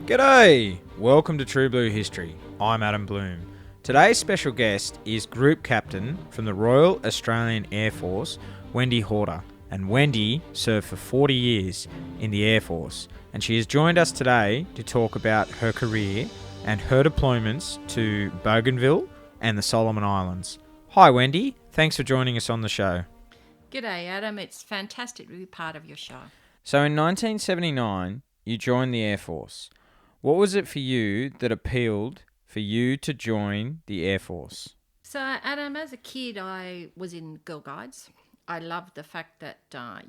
G'day! Welcome to True Blue History. I'm Adam Blum. Today's special guest is Group Captain from the Royal Australian Air Force, Wendy Horder. And Wendy served for 40 years in the Air Force. And she has joined us today to talk about her career and her deployments to Bougainville and the Solomon Islands. Hi Wendy, thanks for joining us on the show. G'day Adam, it's fantastic to be part of your show. So in 1979, you joined the Air Force. What was it for you that appealed for you to join the Air Force? So Adam, as a kid I was in Girl Guides. I loved the fact that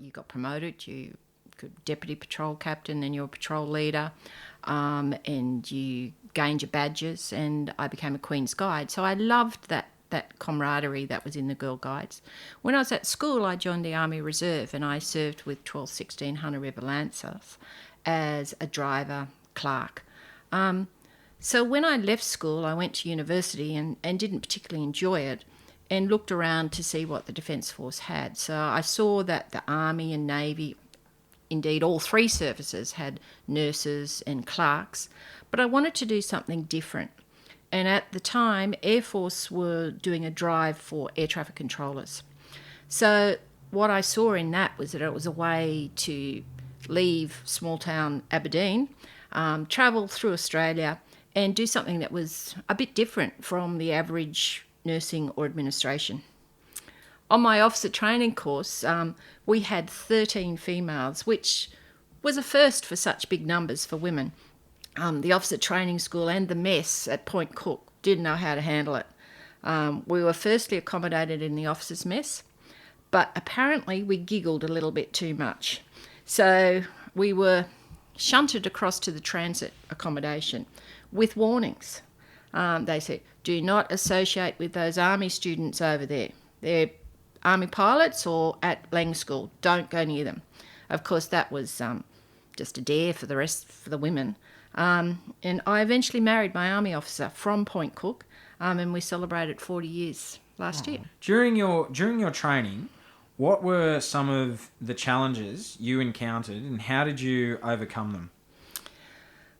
you got promoted, you could deputy patrol captain, then you're a patrol leader, and you gained your badges, and I became a Queen's Guide. So I loved that camaraderie that was in the Girl Guides. When I was at school, I joined the Army Reserve and I served with 12 16 Hunter River Lancers as a driver clerk. So when I left school, I went to university and didn't particularly enjoy it and looked around to see what the Defence Force had. So I saw that the Army and Navy, indeed all three services, had nurses and clerks, but I wanted to do something different. And at the time, Air Force were doing a drive for air traffic controllers. So what I saw in that was that it was a way to leave small town Aberdeen, travel through Australia and do something that was a bit different from the average nursing or administration. On my officer training course, we had 13 females, which was a first for such big numbers for women. The officer training school and the mess at Point Cook didn't know how to handle it. We were firstly accommodated in the officers' mess, but apparently we giggled a little bit too much. So we were shunted across to the transit accommodation with warnings. They said, do not associate with those Army students over there. They're Army pilots or at Lang School. Don't go near them. Of course, that was just a dare for the women. And I eventually married my Army officer from Point Cook, and we celebrated 40 years last year. During your training, what were some of the challenges you encountered and how did you overcome them?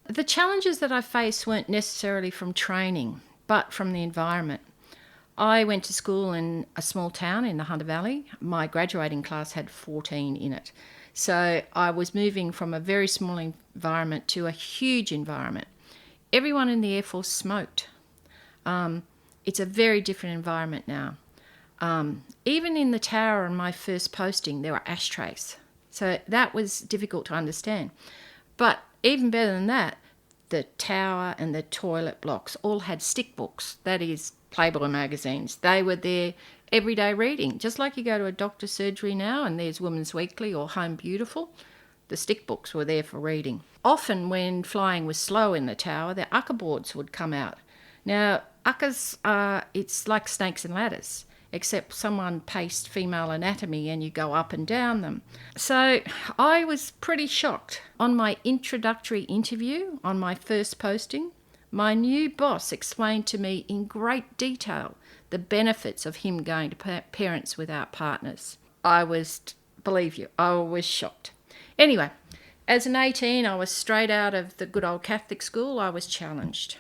The challenges that I faced weren't necessarily from training, but from the environment. I went to school in a small town in the Hunter Valley. My graduating class had 14 in it. So I was moving from a very small environment to a huge environment. Everyone in the Air Force smoked. It's a very different environment now. Even in the tower on my first posting, there were ashtrays. So that was difficult to understand. But even better than that, the tower and the toilet blocks all had stick books, that is Playboy magazines. They were there everyday reading, just like you go to a doctor's surgery now and there's Women's Weekly or Home Beautiful. The stick books were there for reading. Often when flying was slow in the tower, the ucker boards would come out. Now, uckers it's like snakes and ladders, except someone paced female anatomy and you go up and down them. So I was pretty shocked. On my introductory interview, on my first posting, my new boss explained to me in great detail the benefits of him going to parents without partners. I was shocked. Anyway, as an 18, I was straight out of the good old Catholic school. I was challenged.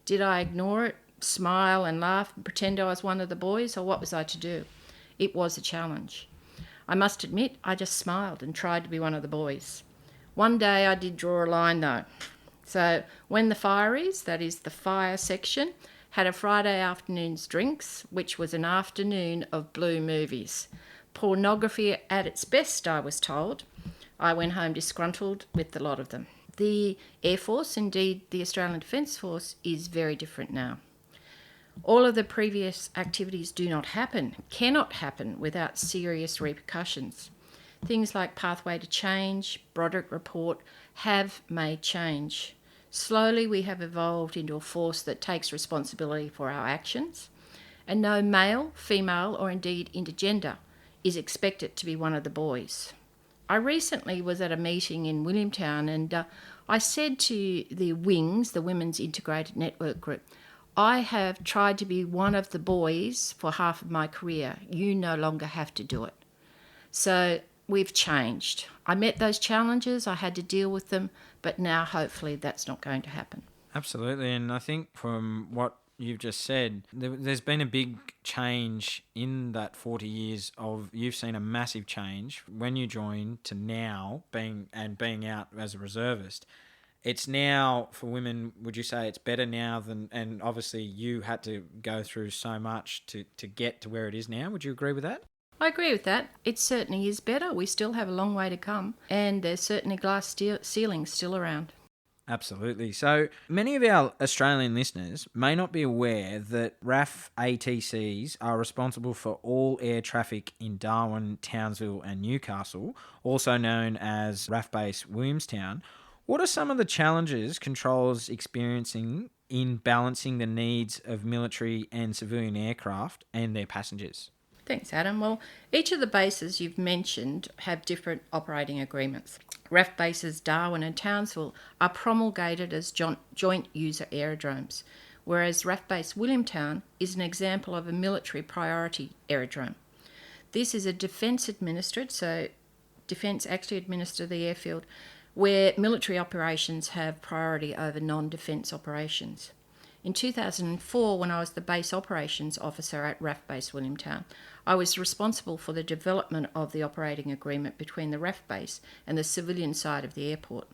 Did I ignore it, smile and laugh and pretend I was one of the boys, or what was I to do? It was a challenge. I must admit, I just smiled and tried to be one of the boys. One day I did draw a line though. So when the fireys, that is the fire section, had a Friday afternoon's drinks, which was an afternoon of blue movies. Pornography at its best, I was told. I went home disgruntled with the lot of them. The Air Force, indeed the Australian Defence Force, is very different now. All of the previous activities cannot happen without serious repercussions. Things like Pathway to Change, Broderick Report have made change. Slowly we have evolved into a force that takes responsibility for our actions, and no male, female or indeed intergender is expected to be one of the boys. I recently was at a meeting in Williamtown and I said to the WINGS, the Women's Integrated Network Group, I have tried to be one of the boys for half of my career. You no longer have to do it. So we've changed. I met those challenges, I had to deal with them, but now hopefully that's not going to happen. Absolutely, and I think from what you've just said, there's been a big change in that 40 years of, you've seen a massive change when you joined to now being out as a reservist. It's now, for women, would you say it's better now than, and obviously you had to go through so much to get to where it is now. Would you agree with that? I agree with that. It certainly is better. We still have a long way to come, and there's certainly glass ceilings still around. Absolutely. So many of our Australian listeners may not be aware that RAAF ATCs are responsible for all air traffic in Darwin, Townsville and Newcastle, also known as RAAF Base Williamstown. What are some of the challenges controllers experiencing in balancing the needs of military and civilian aircraft and their passengers? Thanks, Adam. Well, each of the bases you've mentioned have different operating agreements. RAAF bases Darwin and Townsville are promulgated as joint user aerodromes, whereas RAAF base Williamstown is an example of a military priority aerodrome. This is a defence administered, so Defence actually administer the airfield, where military operations have priority over non-defence operations. In 2004, when I was the base operations officer at RAAF base Williamstown, I was responsible for the development of the operating agreement between the RAAF base and the civilian side of the airport.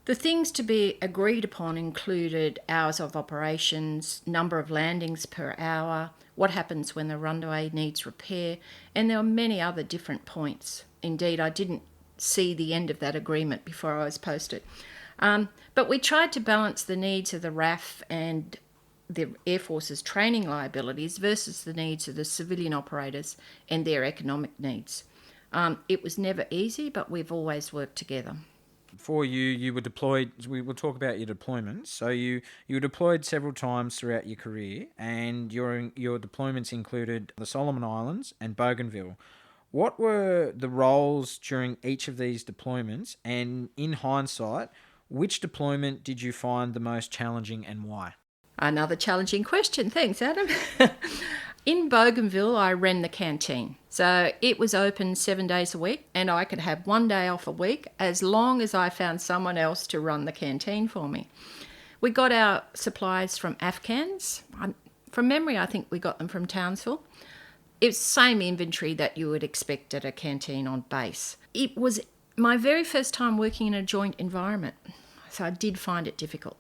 The things to be agreed upon included hours of operations, number of landings per hour, what happens when the runway needs repair, and there were many other different points. Indeed, I didn't see the end of that agreement before I was posted. But we tried to balance the needs of the RAAF and the Air Force's training liabilities versus the needs of the civilian operators and their economic needs. It was never easy, but we've always worked together. For you were deployed, we will talk about your deployments. So you were deployed several times throughout your career, and your deployments included the Solomon Islands and Bougainville. What were the roles during each of these deployments, and in hindsight, which deployment did you find the most challenging and why? Another challenging question. Thanks, Adam. In Bougainville, I ran the canteen. So it was open 7 days a week, and I could have 1 day off a week as long as I found someone else to run the canteen for me. We got our supplies from Afghans. From memory, I think we got them from Townsville. It's the same inventory that you would expect at a canteen on base. It was my very first time working in a joint environment, so I did find it difficult.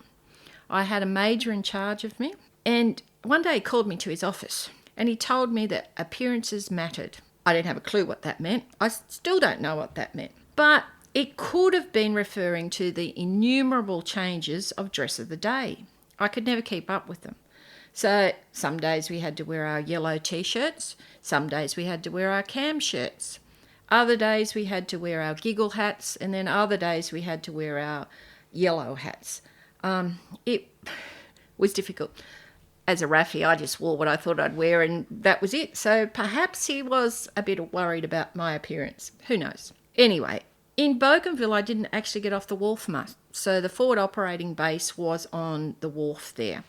I had a major in charge of me, and one day he called me to his office, and he told me that appearances mattered. I didn't have a clue what that meant. I still don't know what that meant. But it could have been referring to the innumerable changes of dress of the day. I could never keep up with them. So some days we had to wear our yellow T-shirts, some days we had to wear our cam shirts. Other days we had to wear our giggle hats, and then other days we had to wear our yellow hats. It was difficult. As a RAAFie, I just wore what I thought I'd wear, and that was it. So perhaps he was a bit worried about my appearance. Who knows? Anyway, in Bougainville, I didn't actually get off the wharf much. So the forward operating base was on the wharf there,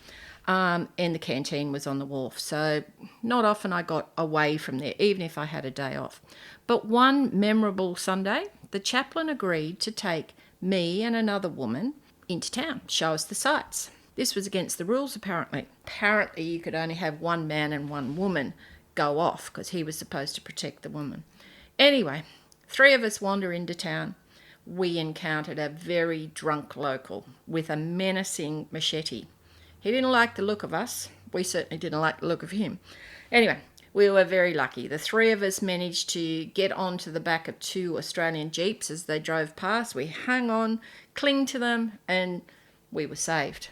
and the canteen was on the wharf. So not often I got away from there, even if I had a day off. But one memorable Sunday, the chaplain agreed to take me and another woman into town, show us the sights. This was against the rules, apparently. Apparently, you could only have one man and one woman go off because he was supposed to protect the woman. Anyway, 3 of us wander into town. We encountered a very drunk local with a menacing machete. He didn't like the look of us. We certainly didn't like the look of him. Anyway, we were very lucky. The 3 of us managed to get onto the back of 2 Australian Jeeps as they drove past. We hung on, clinged to them, and we were saved.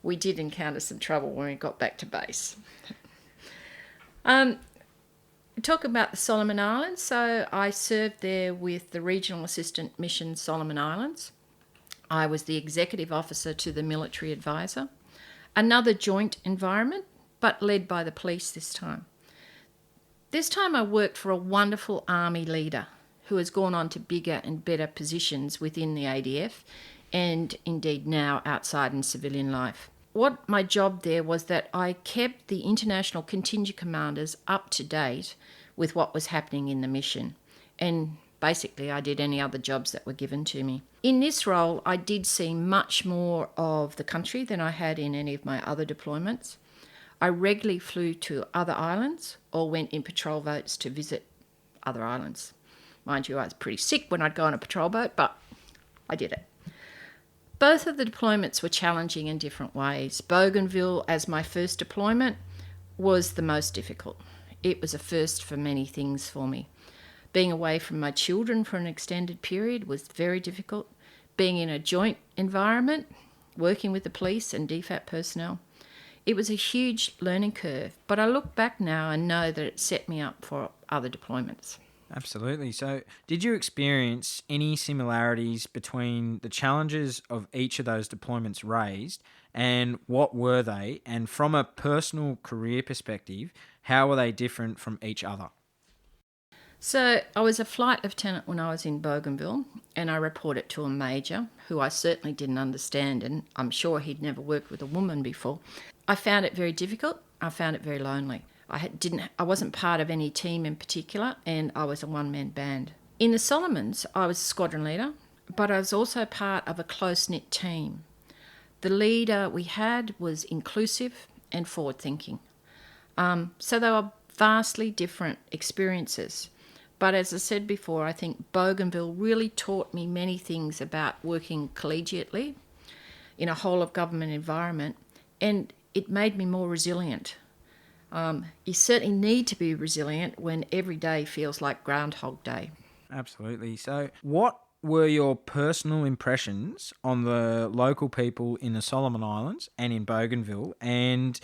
We did encounter some trouble when we got back to base. Talk about the Solomon Islands. So I served there with the Regional Assistant Mission Solomon Islands. I was the executive officer to the military advisor. Another joint environment, but led by the police this time. This time I worked for a wonderful army leader who has gone on to bigger and better positions within the ADF and indeed now outside in civilian life. What my job there was that I kept the international contingent commanders up to date with what was happening in the mission. and basically I did any other jobs that were given to me. In this role, I did see much more of the country than I had in any of my other deployments. I regularly flew to other islands or went in patrol boats to visit other islands. Mind you, I was pretty sick when I'd go on a patrol boat, but I did it. Both of the deployments were challenging in different ways. Bougainville, as my first deployment, was the most difficult. It was a first for many things for me. Being away from my children for an extended period was very difficult. Being in a joint environment, working with the police and DFAT personnel, it was a huge learning curve. But I look back now and know that it set me up for other deployments. Absolutely. So, did you experience any similarities between the challenges of each of those deployments raised, and what were they? And from a personal career perspective, how were they different from each other? So I was a flight lieutenant when I was in Bougainville, and I reported to a major who I certainly didn't understand, and I'm sure he'd never worked with a woman before. I found it very difficult. I found it very lonely. I wasn't part of any team in particular, and I was a one-man band. In the Solomons, I was a squadron leader, but I was also part of a close-knit team. The leader we had was inclusive and forward-thinking. So they were vastly different experiences. But as I said before, I think Bougainville really taught me many things about working collegiately in a whole-of-government environment, and it made me more resilient. You certainly need to be resilient when every day feels like Groundhog Day. Absolutely. So, what were your personal impressions on the local people in the Solomon Islands and in Bougainville, and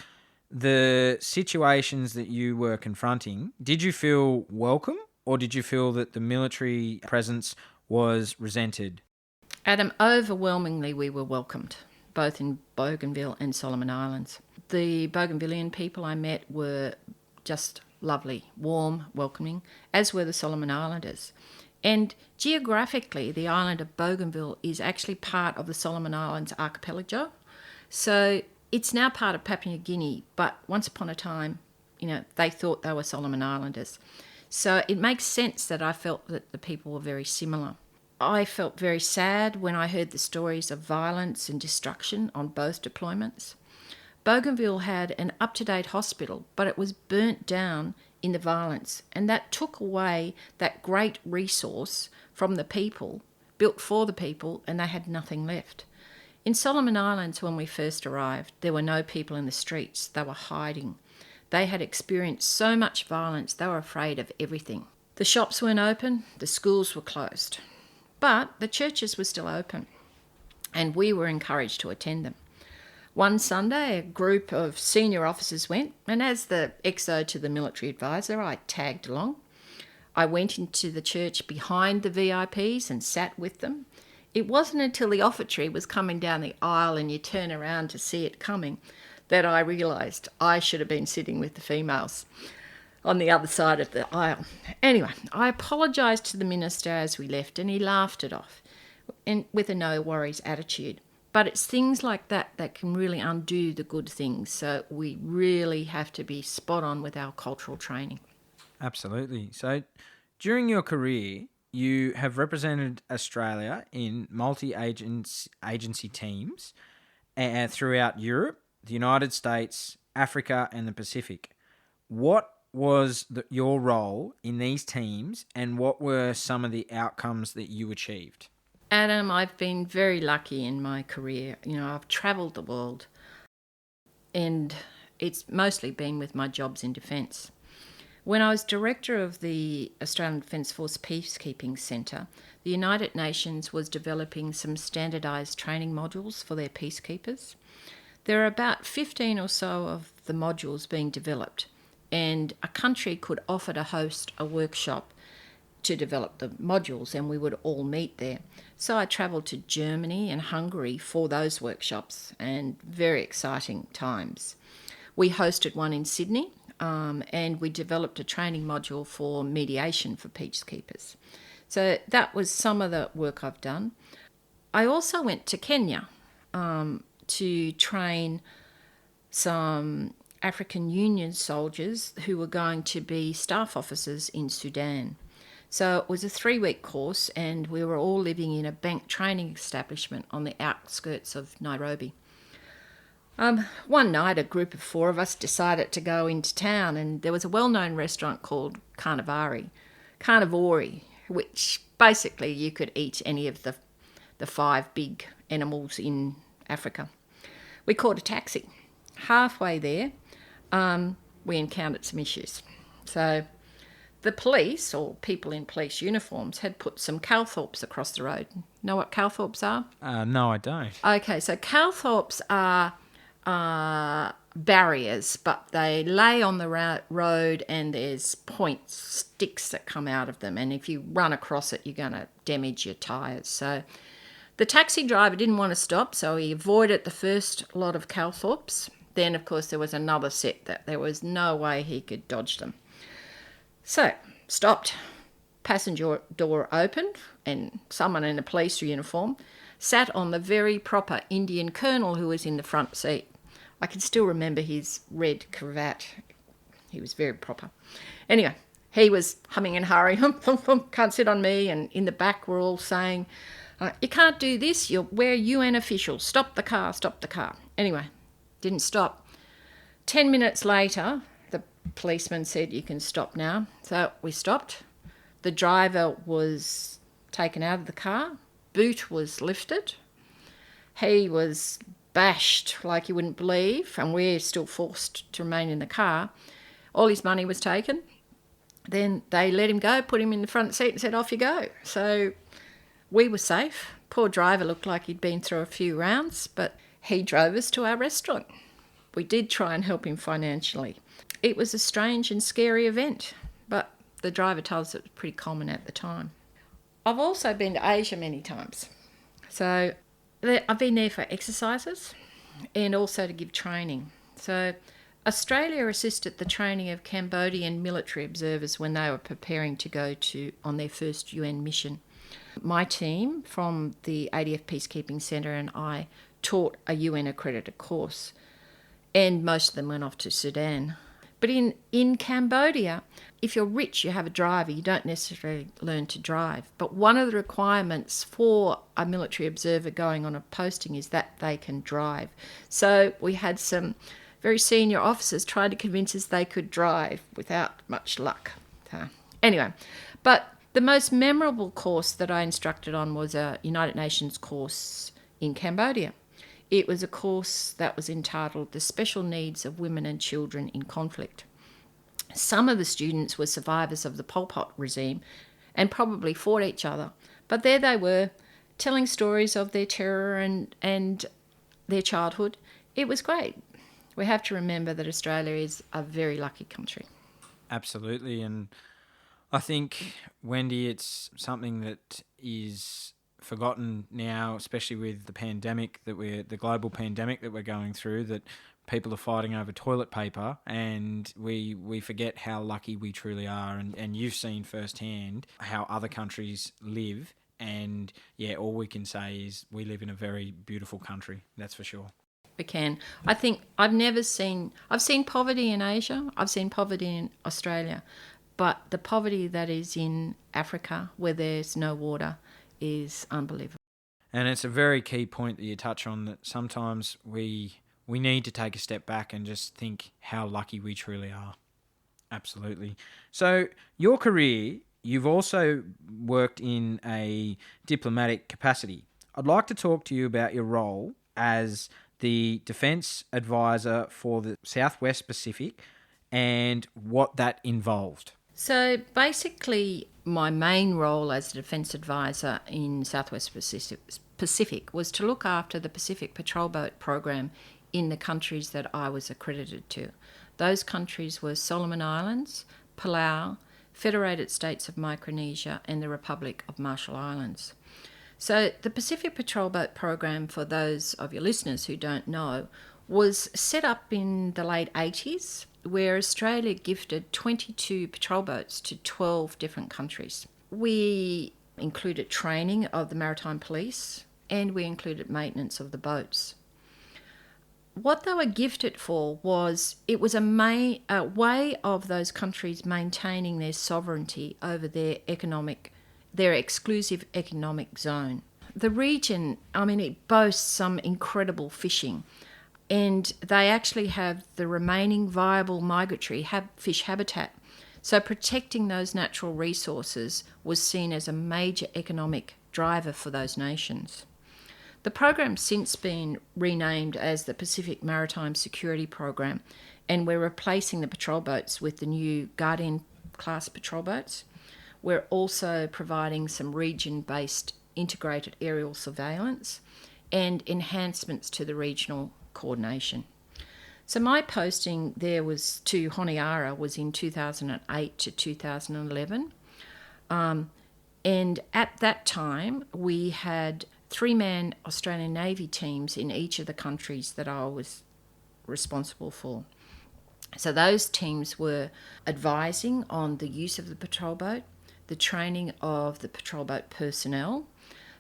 the situations that you were confronting? Did you feel welcome, or did you feel that the military presence was resented? Adam, overwhelmingly we were welcomed, both in Bougainville and Solomon Islands. The Bougainvillian people I met were just lovely, warm, welcoming, as were the Solomon Islanders. And geographically, the island of Bougainville is actually part of the Solomon Islands archipelago. So it's now part of Papua New Guinea, but once upon a time, they thought they were Solomon Islanders. So it makes sense that I felt that the people were very similar. I felt very sad when I heard the stories of violence and destruction on both deployments. Bougainville had an up-to-date hospital, but it was burnt down in the violence, and that took away that great resource from the people, built for the people, and they had nothing left. In Solomon Islands, when we first arrived, there were no people in the streets. They were hiding. They had experienced so much violence, they were afraid of everything. The shops weren't open, the schools were closed, but the churches were still open, and we were encouraged to attend them. One Sunday, a group of senior officers went, and as the XO to the military advisor, I tagged along. I went into the church behind the VIPs and sat with them. It wasn't until the offertory was coming down the aisle and you turn around to see it coming that I realised I should have been sitting with the females on the other side of the aisle. Anyway, I apologised to the minister as we left, and he laughed it off and with a no worries attitude. But it's things like that that can really undo the good things. So we really have to be spot on with our cultural training. Absolutely. So during your career, you have represented Australia in multi-agency teams throughout Europe, the United States, Africa, and the Pacific. What was your role in these teams, and what were some of the outcomes that you achieved? Adam, I've been very lucky in my career. I've travelled the world, and it's mostly been with my jobs in defence. When I was director of the Australian Defence Force Peacekeeping Centre, the United Nations was developing some standardised training modules for their peacekeepers. There are about 15 or so of the modules being developed, and a country could offer to host a workshop to develop the modules, and we would all meet there. So I travelled to Germany and Hungary for those workshops, and very exciting times. We hosted one in Sydney, and we developed a training module for mediation for peacekeepers. So that was some of the work I've done. I also went to Kenya to train some African Union soldiers who were going to be staff officers in Sudan. So it was a 3-week course, and we were all living in a bank training establishment on the outskirts of Nairobi. One night, a group of 4 of us decided to go into town, and there was a well-known restaurant called Carnivore, which basically you could eat any of the 5 big animals in Africa. We caught a taxi. Halfway there, we encountered some issues. So the police, or people in police uniforms, had put some calthorpes across the road. Know what calthorpes are? No, I don't. Okay, so calthorpes are barriers, but they lay on the road, and there's sticks that come out of them, and if you run across it, you're going to damage your tyres. So the taxi driver didn't want to stop, so he avoided the first lot of calthorpes. Then, of course, there was another set that there was no way he could dodge them. So, stopped, passenger door opened, and someone in a police uniform sat on the very proper Indian colonel who was in the front seat. I can still remember his red cravat. He was very proper. Anyway, he was humming and hurrying, can't sit on me, and in the back we're all saying, you can't do this, we're UN officials, stop the car, stop the car. Anyway, didn't stop. 10 minutes later, the policeman said, you can stop now. So we stopped. The driver was taken out of the car. Boot was lifted. He was bashed like you wouldn't believe, and we're still forced to remain in the car. All his money was taken. Then they let him go, put him in the front seat and said, off you go. So we were safe. Poor driver looked like he'd been through a few rounds, but he drove us to our restaurant. We did try and help him financially. It was a strange and scary event, but the driver told us it was pretty common at the time. I've also been to Asia many times. So I've been there for exercises and also to give training. So Australia assisted the training of Cambodian military observers when they were preparing to go on their first UN mission. My team from the ADF Peacekeeping Centre and I taught a UN accredited course, and most of them went off to Sudan. But in Cambodia, if you're rich, you have a driver, you don't necessarily learn to drive. But one of the requirements for a military observer going on a posting is that they can drive. So we had some very senior officers trying to convince us they could drive without much luck. Anyway, but the most memorable course that I instructed on was a United Nations course in Cambodia. It was a course that was entitled The Special Needs of Women and Children in Conflict. Some of the students were survivors of the Pol Pot regime and probably fought each other, but there they were, telling stories of their terror and their childhood. It was great. We have to remember that Australia is a very lucky country. Absolutely, and I think, Wendy, it's something that is forgotten now, especially with the pandemic the global pandemic that we're going through, that people are fighting over toilet paper, and we forget how lucky we truly are. And you've seen firsthand how other countries live, and yeah, all we can say is we live in a very beautiful country, that's for sure. We can. I think I've seen poverty in Asia, I've seen poverty in Australia, but the poverty that is in Africa, where there's no water, is unbelievable. And it's a very key point that you touch on, that sometimes we need to take a step back and just think how lucky we truly are. Absolutely. So your career, you've also worked in a diplomatic capacity. I'd like to talk to you about your role as the Defence Advisor for the Southwest Pacific and what that involved. So basically, my main role as a Defence Advisor in Southwest Pacific was to look after the Pacific Patrol Boat Program in the countries that I was accredited to. Those countries were Solomon Islands, Palau, Federated States of Micronesia, and the Republic of Marshall Islands. So the Pacific Patrol Boat Program, for those of your listeners who don't know, was set up in the late 80s, where Australia gifted 22 patrol boats to 12 different countries. We included training of the maritime police, and we included maintenance of the boats. what they were gifted for was it was a way of those countries maintaining their sovereignty over their exclusive economic zone. The region, I mean, it boasts some incredible fishing, and they actually have the remaining viable migratory fish habitat. So protecting those natural resources was seen as a major economic driver for those nations. The program's since been renamed as the Pacific Maritime Security Program, and we're replacing the patrol boats with the new Guion class patrol boats. We're also providing some region-based integrated aerial surveillance and enhancements to the regional coordination. So my posting there was to Honiara was in 2008 to 2011. And at that time, we had 3-man Australian Navy teams in each of the countries that I was responsible for. So those teams were advising on the use of the patrol boat, the training of the patrol boat personnel.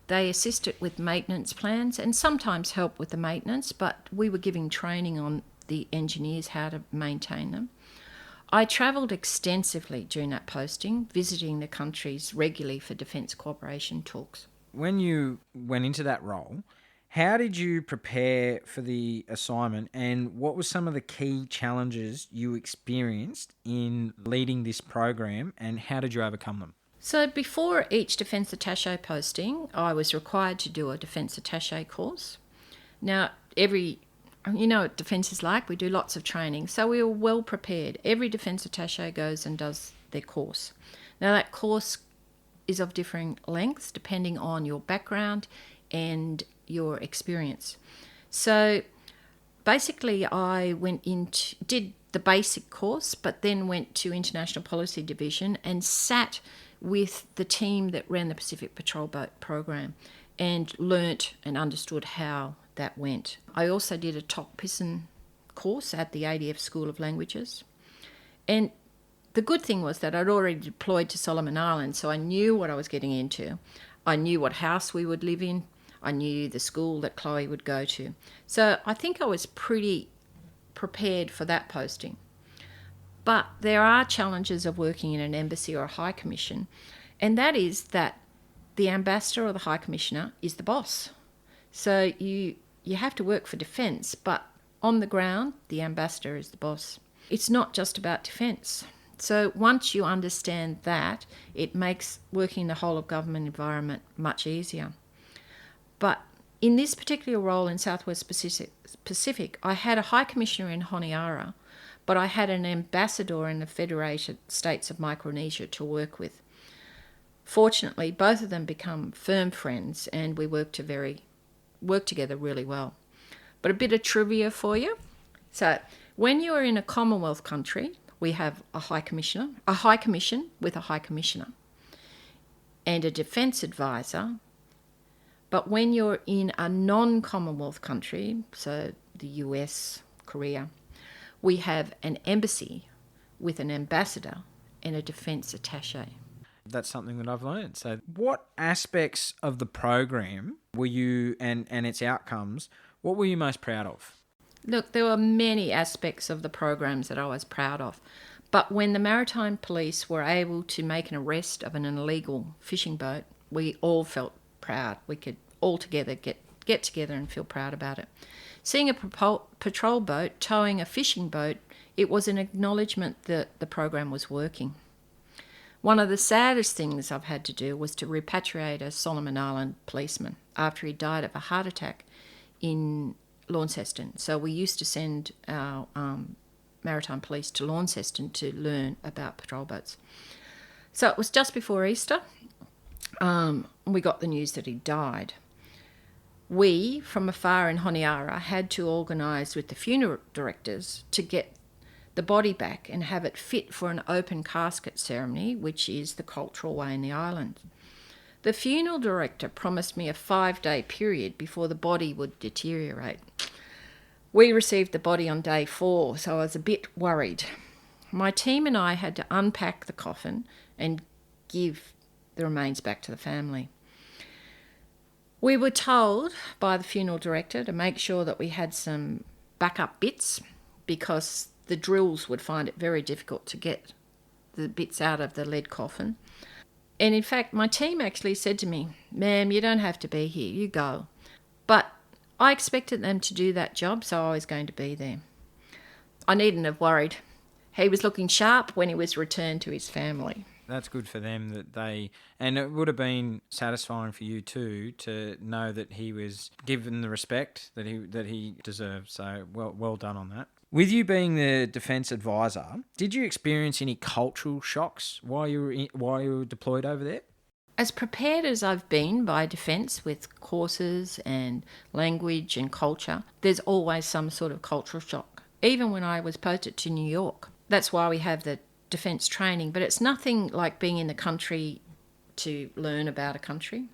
They assisted with maintenance plans and sometimes helped with the maintenance, but we were giving training on the engineers how to maintain them. I travelled extensively during that posting, visiting the countries regularly for defence cooperation talks. When you went into that role, how did you prepare for the assignment, and what were some of the key challenges you experienced in leading this program, and how did you overcome them? So before each Defence Attaché posting, I was required to do a Defence Attaché course. Now, you know what defence is like, we do lots of training, so we were well prepared. Every Defence Attaché goes and does their course. Now that course is of differing lengths depending on your background and your experience. So basically I did the basic course, but then went to International Policy Division and sat with the team that ran the Pacific Patrol Boat program and learnt and understood how that went. I also did a Tok Pisin course at the ADF School of Languages. And the good thing was that I'd already deployed to Solomon Islands, so I knew what I was getting into. I knew what house we would live in. I knew the school that Chloe would go to. So I think I was pretty prepared for that posting. But there are challenges of working in an embassy or a high commission, and that is that the ambassador or the high commissioner is the boss. So you have to work for defence, but on the ground, the ambassador is the boss. It's not just about defence. So once you understand that, it makes working in the whole of government environment much easier. But in this particular role in Southwest Pacific, I had a High Commissioner in Honiara, but I had an ambassador in the Federated States of Micronesia to work with. Fortunately, both of them become firm friends and we work together really well. But a bit of trivia for you. So when you are in a Commonwealth country, we have a high commission with a high commissioner and a defence advisor. But when you're in a non-Commonwealth country, so the US, Korea, we have an embassy with an ambassador and a defence attaché. That's something that I've learned. So what aspects of the program were you, and its outcomes, what were you most proud of? Look, there were many aspects of the programs that I was proud of. But when the Maritime Police were able to make an arrest of an illegal fishing boat, we all felt proud. We could all together get together and feel proud about it. Seeing a patrol boat towing a fishing boat, it was an acknowledgement that the program was working. One of the saddest things I've had to do was to repatriate a Solomon Island policeman after he died of a heart attack in Launceston. So we used to send our maritime police to Launceston to learn about patrol boats. So it was just before Easter. We got the news that he died. We, from afar in Honiara, had to organise with the funeral directors to get the body back and have it fit for an open casket ceremony, which is the cultural way in the island. The funeral director promised me a 5-day period before the body would deteriorate. We received the body on day 4, so I was a bit worried. My team and I had to unpack the coffin and give the remains back to the family. We were told by the funeral director to make sure that we had some backup bits because the drills would find it very difficult to get the bits out of the lead coffin. And in fact, my team actually said to me, "Ma'am, you don't have to be here, you go." But I expected them to do that job, so I was going to be there. I needn't have worried. He was looking sharp when he was returned to his family. That's good for them that they, and it would have been satisfying for you too to know that he was given the respect that he deserved. So well done on that. With you being the defence advisor, did you experience any cultural shocks while you were deployed over there? As prepared as I've been by defence with courses and language and culture, there's always some sort of cultural shock. Even when I was posted to New York, that's why we have the defence training, but it's nothing like being in the country to learn about a country.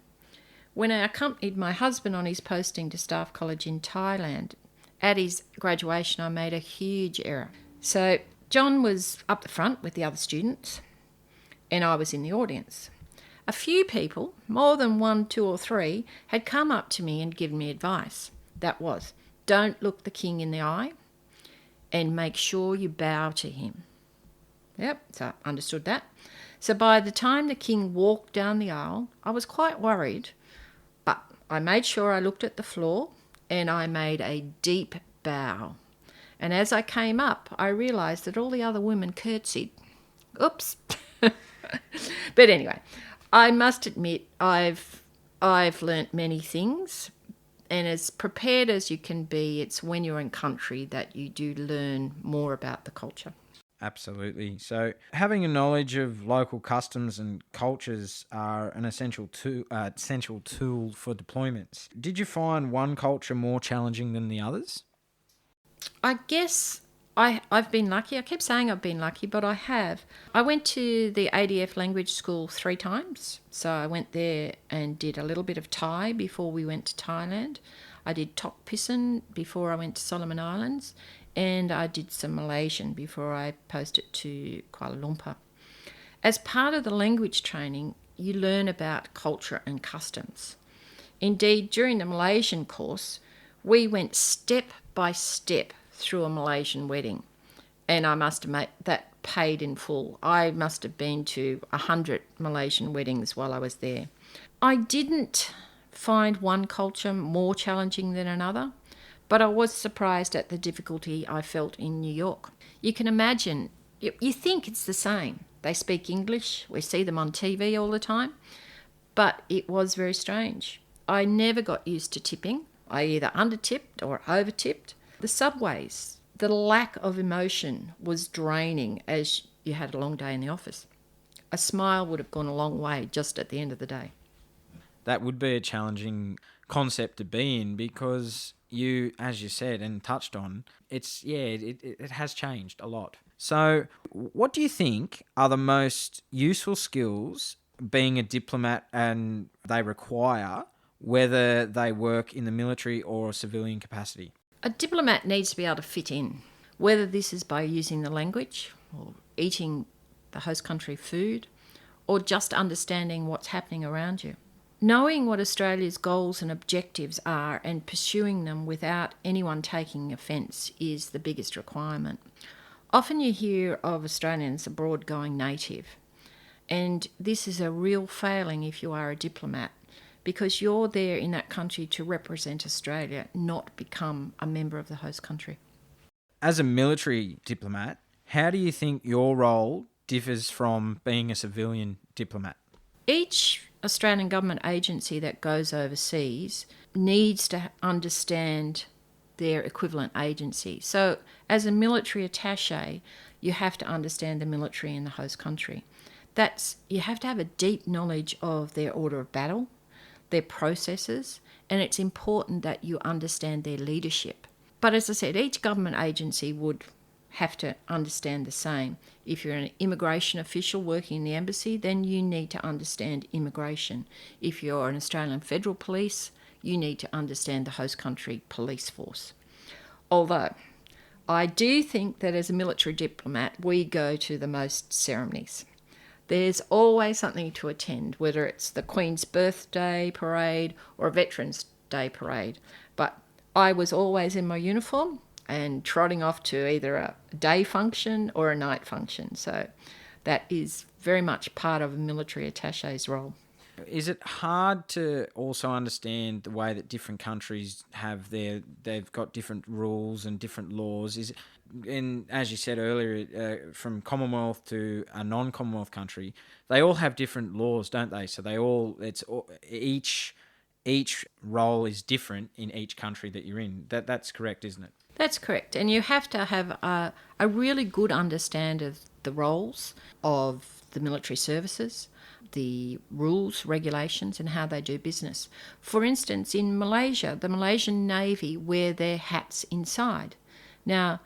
When I accompanied my husband on his posting to Staff College in Thailand, at his graduation I made a huge error. So John was up the front with the other students and I was in the audience. A few people, more than 1, 2 or 3, had come up to me and given me advice. That was, don't look the king in the eye and make sure you bow to him. Yep, so I understood that. So by the time the king walked down the aisle, I was quite worried, but I made sure I looked at the floor and I made a deep bow. And as I came up, I realised that all the other women curtsied. Oops. But anyway, I must admit I've learnt many things, and as prepared as you can be, it's when you're in country that you do learn more about the culture. Absolutely. So having a knowledge of local customs and cultures are an essential tool for deployments. Did you find one culture more challenging than the others? I guess I've been lucky. I keep saying I've been lucky, but I have. I went to the ADF language school 3 times. So I went there and did a little bit of Thai before we went to Thailand. I did Tok Pisin before I went to Solomon Islands. And I did some Malaysian before I posted to Kuala Lumpur. As part of the language training, you learn about culture and customs. Indeed, during the Malaysian course, we went step by step through a Malaysian wedding. And I must have made that paid in full. I must have been to 100 Malaysian weddings while I was there. I didn't find one culture more challenging than another, but I was surprised at the difficulty I felt in New York. You can imagine, you think it's the same. They speak English, we see them on TV all the time, but it was very strange. I never got used to tipping. I either under-tipped or over-tipped. The subways, the lack of emotion was draining as you had a long day in the office. A smile would have gone a long way just at the end of the day. That would be a challenging concept to be in because you, as you said and touched on, it has changed a lot. So what do you think are the most useful skills being a diplomat and they require, whether they work in the military or a civilian capacity? A diplomat needs to be able to fit in, whether this is by using the language or eating the host country food or just understanding what's happening around you. Knowing what Australia's goals and objectives are and pursuing them without anyone taking offence is the biggest requirement. Often you hear of Australians abroad going native, and this is a real failing if you are a diplomat, because you're there in that country to represent Australia, not become a member of the host country. As a military diplomat, how do you think your role differs from being a civilian diplomat? Each Australian government agency that goes overseas needs to understand their equivalent agency. So as a military attaché, you have to understand the military in the host country. You have to have a deep knowledge of their order of battle, their processes, and it's important that you understand their leadership. But as I said, each government agency would have to understand the same. If you're an immigration official working in the embassy, then you need to understand immigration. If you're an Australian Federal Police, you need to understand the host country police force. Although I do think that as a military diplomat, we go to the most ceremonies. There's always something to attend, whether it's the Queen's birthday parade or a Veterans Day parade. But I was always in my uniform. and trotting off to either a day function or a night function. So that is very much part of a military attache's role. Is it hard to also understand the way that different countries they've got different rules and different laws? Is it, and as you said earlier, from Commonwealth to a non-Commonwealth country, they all have different laws, don't they? So each role is different in each country that you're in. That's correct, isn't it? That's correct. And you have to have a really good understanding of the roles of the military services, the rules, regulations, and how they do business. For instance, in Malaysia, the Malaysian Navy wear their hats inside. Now,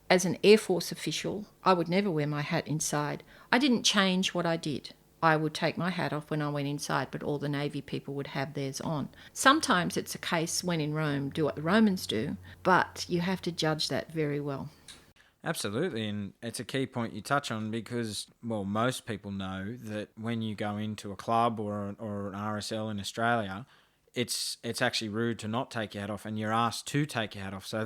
as an Air Force official, I would never wear my hat inside. I didn't change what I did. I would take my hat off when I went inside, but all the Navy people would have theirs on. Sometimes it's a case, when in Rome, do what the Romans do, but you have to judge that very well. Absolutely, and it's a key point you touch on because, well, most people know that when you go into a club or an RSL in Australia, it's actually rude to not take your hat off, and you're asked to take your hat off. So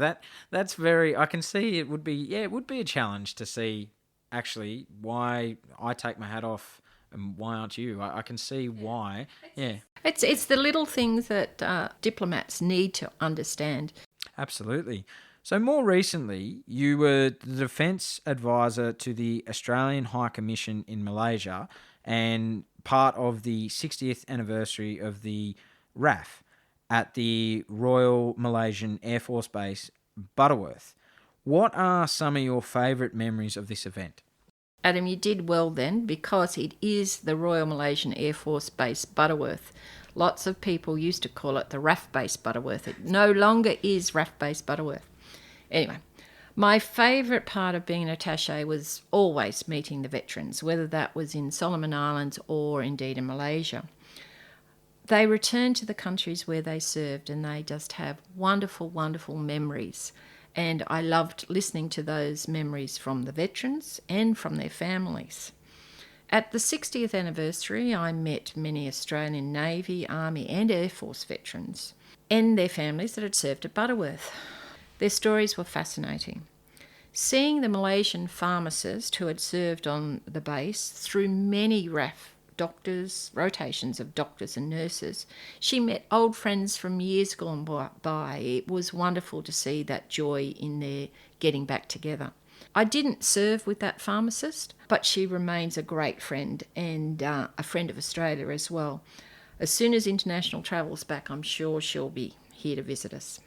that's very. I can see it would be a challenge to see actually why I take my hat off and why aren't you? I can see why. Yeah, It's the little things that diplomats need to understand. absolutely. So more recently, you were the Defence Advisor to the Australian High Commission in Malaysia and part of the 60th anniversary of the RAAF at the Royal Malaysian Air Force Base, Butterworth. What are some of your favourite memories of this event? Adam, you did well then, because it is the Royal Malaysian Air Force Base Butterworth. Lots of people used to call it the RAAF Base Butterworth. It no longer is RAAF Base Butterworth. Anyway, my favourite part of being an attaché was always meeting the veterans, whether that was in Solomon Islands or indeed in Malaysia. They return to the countries where they served and they just have wonderful, wonderful memories. And I loved listening to those memories from the veterans and from their families. At the 60th anniversary, I met many Australian Navy, Army and Air Force veterans and their families that had served at Butterworth. Their stories were fascinating. Seeing the Malaysian pharmacist who had served on the base through many RAAF doctors, rotations of doctors and nurses, she met old friends from years gone by. It was wonderful to see that joy in their getting back together. I didn't serve with that pharmacist, but she remains a great friend and a friend of Australia as well. As soon as international travel's back, I'm sure she'll be here to visit us.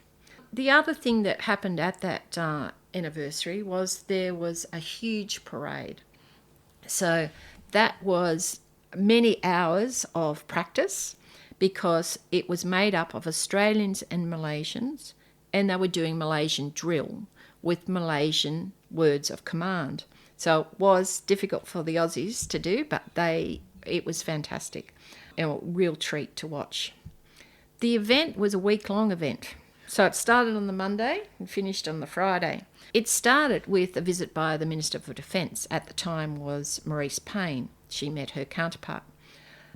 The other thing that happened at that anniversary was there was a huge parade. So that was many hours of practice because it was made up of Australians and Malaysians, and they were doing Malaysian drill with Malaysian words of command. So it was difficult for the Aussies to do, but it was fantastic. A real treat to watch. The event was a week-long event. So it started on the Monday and finished on the Friday. It started with a visit by the Minister for Defence. At the time was Maurice Payne. She met her counterpart.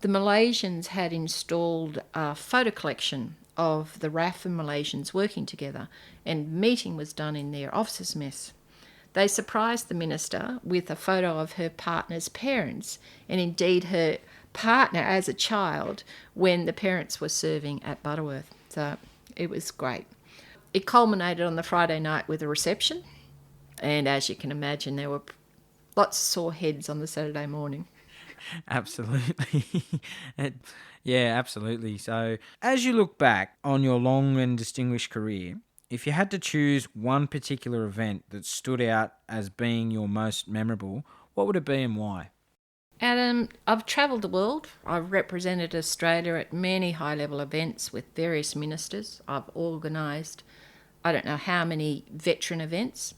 The Malaysians had installed a photo collection of the RAAF and Malaysians working together, and meeting was done in their officers' mess. They surprised the Minister with a photo of her partner's parents, and indeed her partner as a child when the parents were serving at Butterworth. So it was great. It culminated on the Friday night with a reception, and as you can imagine, there were lots of sore heads on the Saturday morning. Absolutely. Yeah, absolutely. So, as you look back on your long and distinguished career, if you had to choose one particular event that stood out as being your most memorable, what would it be and why? Adam, I've travelled the world. I've represented Australia at many high-level events with various ministers. I've organised, I don't know how many veteran events,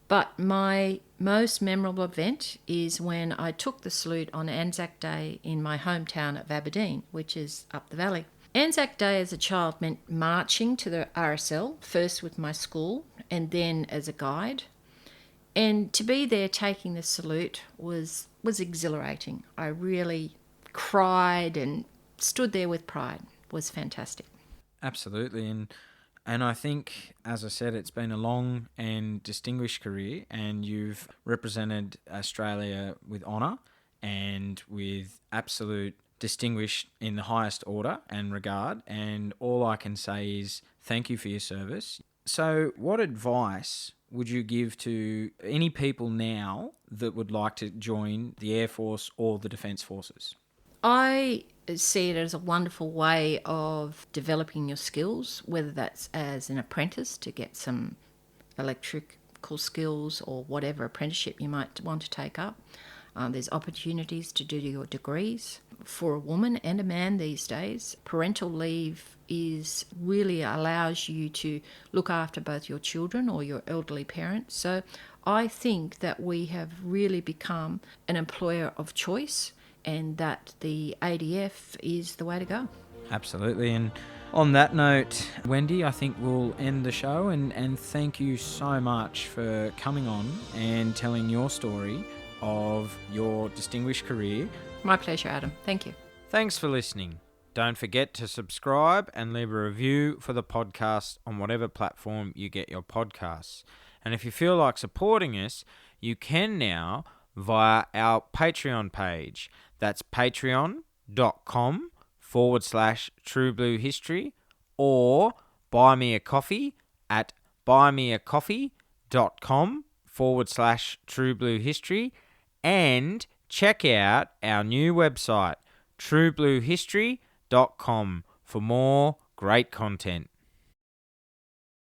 but my most memorable event is when I took the salute on Anzac Day in my hometown of Aberdeen, which is up the valley. Anzac Day as a child meant marching to the RSL, first with my school and then as a guide. And to be there taking the salute was exhilarating. I really cried and stood there with pride. It was fantastic. Absolutely. And And I think, as I said, it's been a long and distinguished career, and you've represented Australia with honour and with absolute distinguished in the highest order and regard. And all I can say is thank you for your service. So what advice would you give to any people now that would like to join the Air Force or the Defence Forces? I see it as a wonderful way of developing your skills, whether that's as an apprentice to get some electrical skills or whatever apprenticeship you might want to take up. There's opportunities to do your degrees. For a woman and a man these days, parental leave really allows you to look after both your children or your elderly parents. So I think that we have really become an employer of choice, and that the ADF is the way to go. Absolutely. And on that note, Wendy, I think we'll end the show, and thank you so much for coming on and telling your story of your distinguished career. My pleasure, Adam. Thank you. Thanks for listening. Don't forget to subscribe and leave a review for the podcast on whatever platform you get your podcasts. And if you feel like supporting us, you can now via our Patreon page. That's patreon.com/True Blue History, or buy me a coffee at buymeacoffee.com/True Blue History, and check out our new website, truebluehistory.com, for more great content.